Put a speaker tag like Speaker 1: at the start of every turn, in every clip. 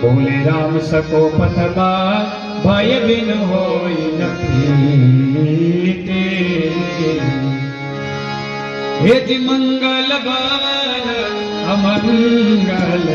Speaker 1: बोले राम सको पथबा भय बिन होय नथी हेति मंगल भवन अमंगल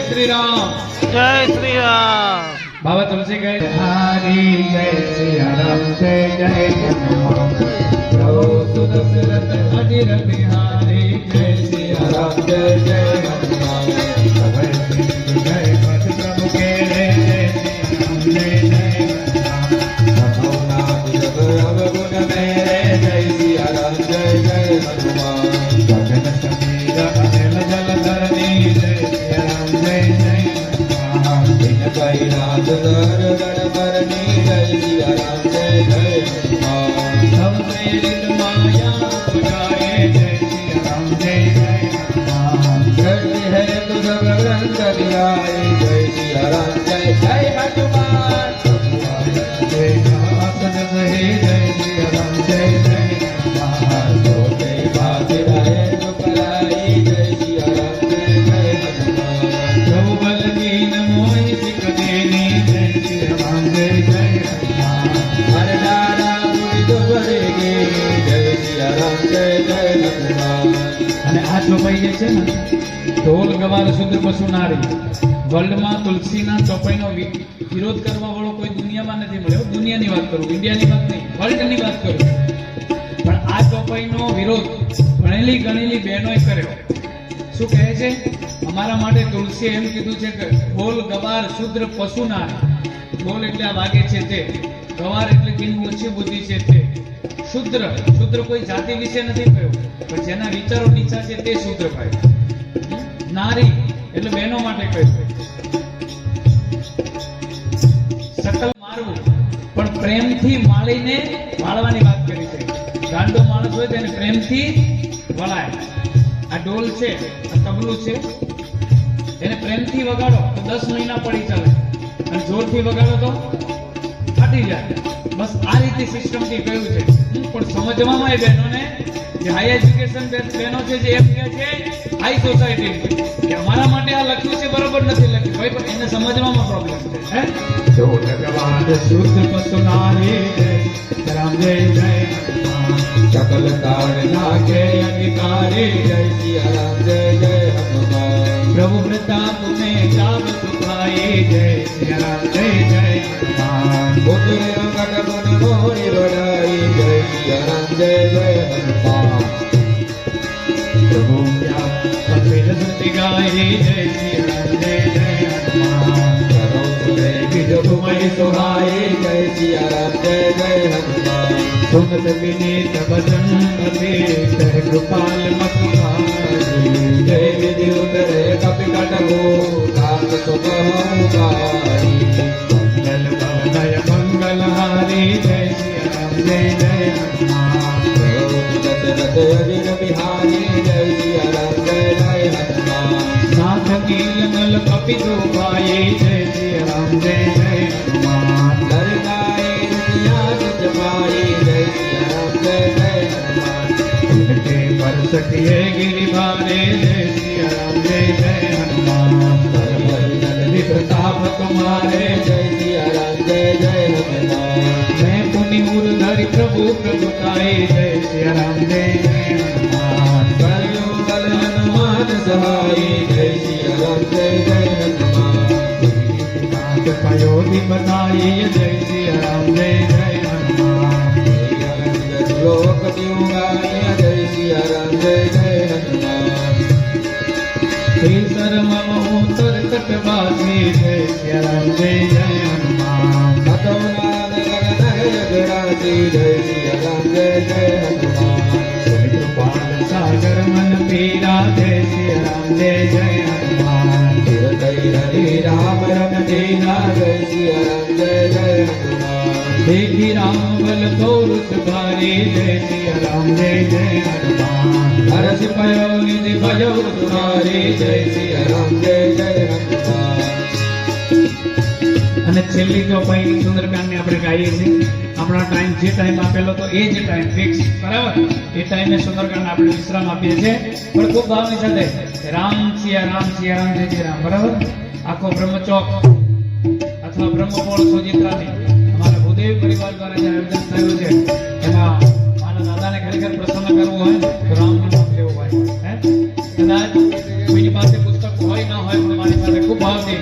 Speaker 2: जय श्री राम।
Speaker 1: बाबा तुलसी गए हरि जय श्री राम जय जय प्रभु सुदशरथ अजिर बिहारी जय श्री राम जय जय जय प्रभु के जय श्री राम जय जय गुण मेरे जय श्री राम जय जय हनुमान गगन समीर अनिल जल धरणी जय श्री राम जय जय कैलाश दर गणपरनी जय सिया राम जय जय हनुमान सब प्रेरित माया पुजाए जय सिया राम जय जय हनुमान कृष्ण है तो सब ग्रंथ दिलाए जय सिया राम जय जय हनुमान जय आसन सहे जय सिया राम जय जय हनुमान छोटे बात रहे तो पलाई जय सिया राम जय जय हनुमान प्रभु बल दीन मोहि सिख देनी जय श्री राम जय जय हनुमान हर डारा मुनि दोबरे गे जय श्री राम जय जय हनुमान અને આ ચોપાઈ જે છે ને ઢોલ ગવાર શુદ્ર પશુ નારી વર્લ્ડમાં તુલસીના ચોપાઈનો વિરોધ કરવા વાળો કોઈ દુનિયામાં નથી મળ્યો દુનિયાની વાત કરું ઇન્ડિયાની વાત નહીં વર્લ્ડની વાત કરું પણ આ ચોપાઈનો વિરોધ ભણેલી ગણેલી બહેનોએ કર્યો શું કહે છે અમારા માટે તુલસી એમ કીધું છે કે ઢોલ ગવાર શુદ્ર પશુ નારી ઢોલ એટલે આ વાગે છે તે ગવાર એટલે જેની ઓછી બુદ્ધિ છે તે શુદ્ર શુદ્ર કોઈ જાતિ વિશે નથી કહ્યું પણ જેના વિચારો નીચા છે તે શુદ્ર ભાઈ નારી એટલે બહેનો માટે કહ્યું सकल मार्ग પ્રેમથી માળીને વાળવાની વાત કરી છે. ગાંડો માણસ હોય તેને પ્રેમથી વળાય. આ ઢોલ છે, આ તબલું છે, એને પ્રેમથી વગાડો તો 10 મહિના પડી ચાલે, અને જોરથી વગાડો તો ફાટી જાય. બસ આ રીતે સિસ્ટમથી કહ્યું છે. પણ સમજવામાં એ બહેનોને જે હાઈ એજ્યુકેશન બહેનો છે, જે એમ કહે છે હાઈ સોસાયટી કે અમારા માટે આ લખ્યું છે બરોબર નથી લખ્યું, ભાઈ પણ એને સમજવામાં પ્રોબ્લેમ છે. હે તો ભગવાન શુદ્ધ પસુનારી જય રામ જય જય હનુમાન,
Speaker 2: सकल तारना के अधिकारी जय सिया राम जय जय हनुमान।
Speaker 1: प्रभु प्रताप में जाप सुखाए जय सिया राम जय जय हनुमान।
Speaker 2: पुत्र अंगद गुण मोरी बढ़ाई जय सिया राम जय जय हनुमान।
Speaker 1: प्रभु क्या कपिल स्तुति गाए जय सिया राम जय जय हनुमान।
Speaker 2: करो सुने बिज तुम्हारी सुहाई जय सिया राम जय जय हनुमान।
Speaker 1: सुनत विनीत वचन अधीश कृपाल मखुमारी
Speaker 2: जय विधि उतरे कपि कटको राम सुखकारी।
Speaker 1: मंगल भवनय मंगलहारी जय सिया राम जय जय हनुमान।
Speaker 2: दशरथ अजिर बिहारी जय सिया राम जय जय हनुमान।
Speaker 1: नाथ नीलमल कपितो पाए जय सिया राम जय जय हनुमान।
Speaker 2: नर गाए दुनिया जमाई जय सिया राम जय जय हनुमान।
Speaker 1: इनके पर सखिए गिरिवारे जय सिया राम जय जय हनुमान।
Speaker 2: नंदी प्रताप तुम्हारे जय सिया राम जय जय हनुमान।
Speaker 1: मैं पुनि उर्धरि प्रभु प्रभुताए जय सिया राम जय जय हनुमान।
Speaker 2: करियो बल हनुमान सहाय जय सिया राम जय जय हनुमान।
Speaker 1: नाथ पयोधि बताई जय सिया राम जय जय हनुमान।
Speaker 2: लोक दिवगाय जय सिया राम जय जय हनुमान।
Speaker 1: केसर मम उत्तर तटवासी जय सिया राम जय जय हनुमान।
Speaker 2: अतुनाद गगन जगराती जय सिया राम जय जय हनुमान।
Speaker 1: कृपाल सागर मन पीरा जय सिया राम जय जय हनुमान।
Speaker 2: हरि राम रम दीना जय सिया राम जय जय हनुमान।
Speaker 1: देखी राम बल तोरुस भारी जय सिया राम जय जय हनुमान।
Speaker 2: हरस पयो निधि भयो तुम्हारी जय सिया राम जय जय हनुमान।
Speaker 1: અને છેલ્લી ચોપાઈની સુંદરકાંડને આપણે ગાઈએ છીએ. આપણો ટાઈમ જે ટાઈમ આપેલો તો એ જ ટાઈમ ફિક્સ, બરાબર? એ ટાઈમે સુંદરકાંડ આપણે વિશ્રામ આપીએ છીએ, પણ ખૂબ ભાવની સાથે રામ સિયા રામ જય જય રામ, બરાબર? આખો બ્રહ્મચોક અથવા બ્રહ્મપોળ સોજિત્રાની અમારા ભૂદેવ પરિવાર દ્વારા જે આયોજન થયું છે, એમાં મારા દાદાને ખરેખર પ્રસન્ન કરવું હોય તો રામનું નામ લેવું હોય. હે કદાચ કોઈની પાસે પુસ્તક હોય ના હોય, પણ મારી સાથે ખૂબ ભાવથી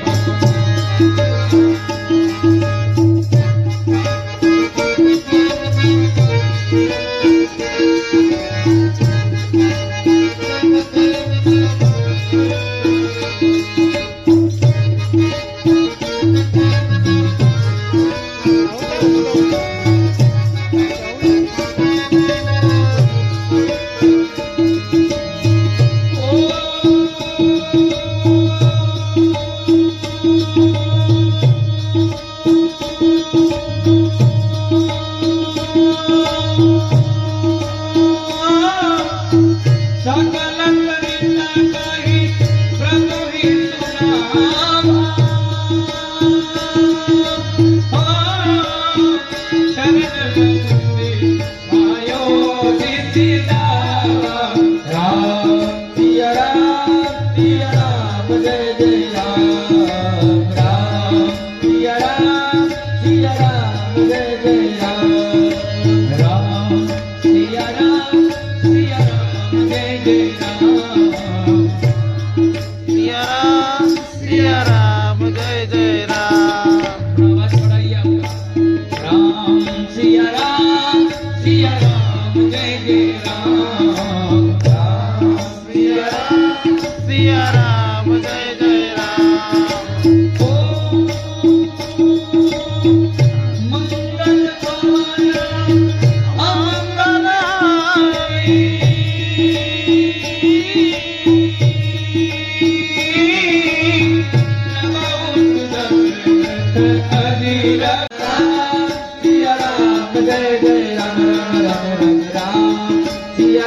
Speaker 2: सिया સિયા રામ જય જય રામ રામ રામ રામ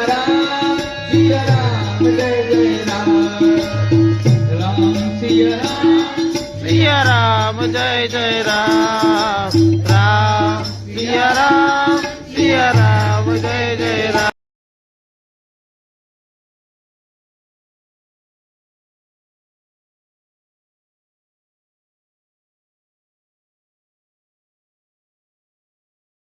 Speaker 2: રામ સિયા રામ જય જય રામ
Speaker 1: રામ સિયા રામ
Speaker 3: સિયા રામ જય જય રામ રામ સિયા રામ